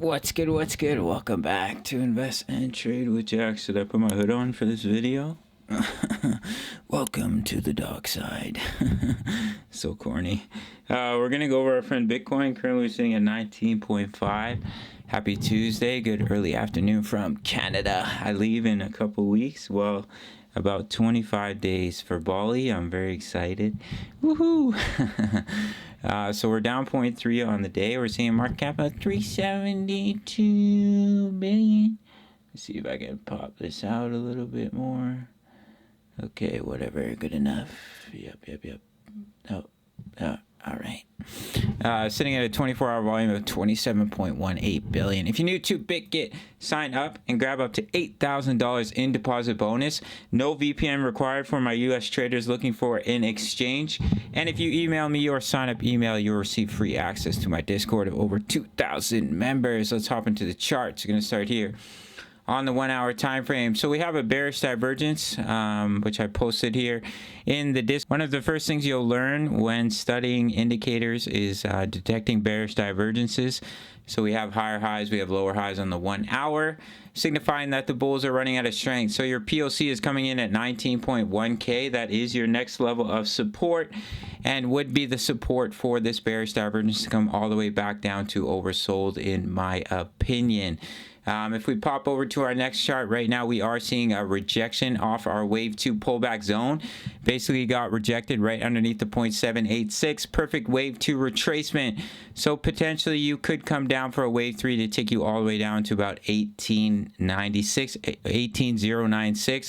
What's good? What's good? Welcome back to Invest and Trade with Jack. Should I put my hood on for this video? Welcome to the dark side. So corny. We're gonna go over our friend Bitcoin. Currently sitting at 19.5. Happy Tuesday. Good early afternoon from Canada. I leave in a couple weeks. Well, about 25 days for Bali. I'm very excited. Woohoo! So we're down 0.3 on the day. We're seeing a market cap of 372 billion. Let's see if I can pop this out a little bit more. Okay, whatever, good enough. Yep. Oh, all right. Sitting at a 24-hour volume of 27.18 billion. If you're new to BitGet, sign up and grab up to $8,000 in deposit bonus. No VPN required for my US traders looking for an exchange. And if you email me your sign-up email, you'll receive free access to my Discord of over 2,000 members. Let's hop into the charts. We're going to start here on the 1 hour time frame. So we have a bearish divergence, which I posted here in the disc. One of the first things you'll learn when studying indicators is detecting bearish divergences. So we have higher highs, we have lower highs on the 1 hour, signifying that the bulls are running out of strength. So your POC is coming in at 19.1K. That is your next level of support and would be the support for this bearish divergence to come all the way back down to oversold, in my opinion. If we pop over to our next chart right now, we are seeing a rejection off our wave 2 pullback zone. Basically got rejected right underneath the 0.786. Perfect wave 2 retracement. So potentially you could come down for a wave 3 to take you all the way down to about 18096.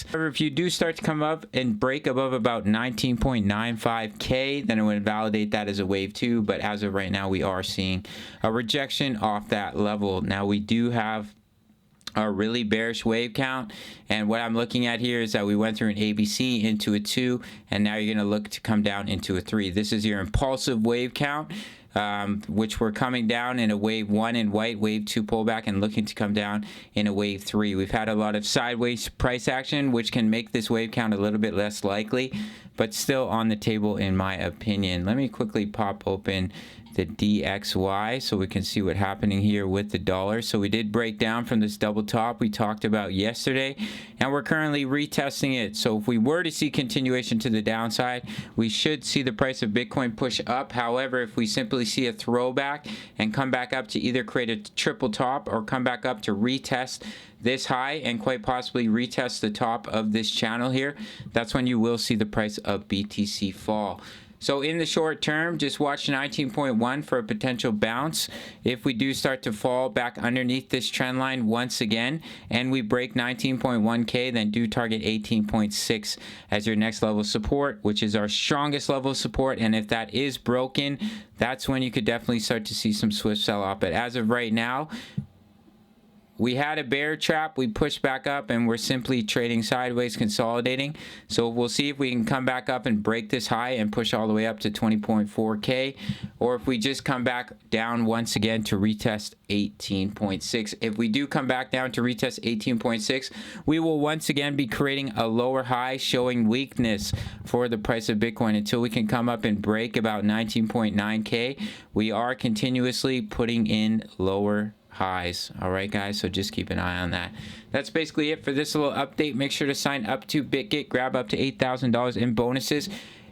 However, if you do start to come up and break above about 19.95K, then it would validate that as a wave 2. But as of right now, we are seeing a rejection off that level. Now we do have a really bearish wave count, and what I'm looking at here is that we went through an ABC into a 2, and now you're going to look to come down into a 3. This is your impulsive wave count, which we're coming down in a wave 1 in white, wave 2 pullback, and looking to come down in a wave 3. We've had a lot of sideways price action, which can make this wave count a little bit less likely, but still on the table in my opinion. Let me quickly pop open the DXY so we can see what's happening here with the dollar. So we did break down from this double top we talked about yesterday, and we're currently retesting it. So if we were to see continuation to the downside, we should see the price of Bitcoin push up. However, if we simply see a throwback and come back up to either create a triple top or come back up to retest this high and quite possibly retest the top of this channel here, that's when you will see the price of BTC fall. So in the short term, just watch 19.1 for a potential bounce. If we do start to fall back underneath this trend line once again and we break 19.1K, then do target 18.6 as your next level of support, which is our strongest level of support. And if that is broken, that's when you could definitely start to see some swift sell-off. But as of right now, we had a bear trap, we pushed back up, and we're simply trading sideways, consolidating. So we'll see if we can come back up and break this high and push all the way up to 20.4K, or if we just come back down once again to retest 18.6. If we do come back down to retest 18.6, we will once again be creating a lower high, showing weakness for the price of Bitcoin until we can come up and break about 19.9K. We are continuously putting in lower highs. All right, guys, so just keep an eye on that. That's basically it for this little update. Make sure to sign up to BitGet, grab up to $8,000 in bonuses.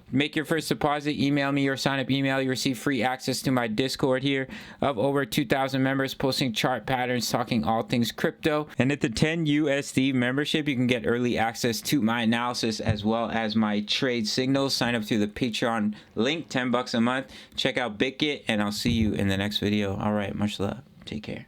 Make your first deposit, email me your sign-up email. You receive free access to my Discord here of over 2,000 members, posting chart patterns, talking all things crypto. And at the 10 USD membership, you can get early access to my analysis as well as my trade signals. Sign up through the Patreon link, $10 a month. Check out BitGet, and I'll see you in the next video. All right, much love. Take care.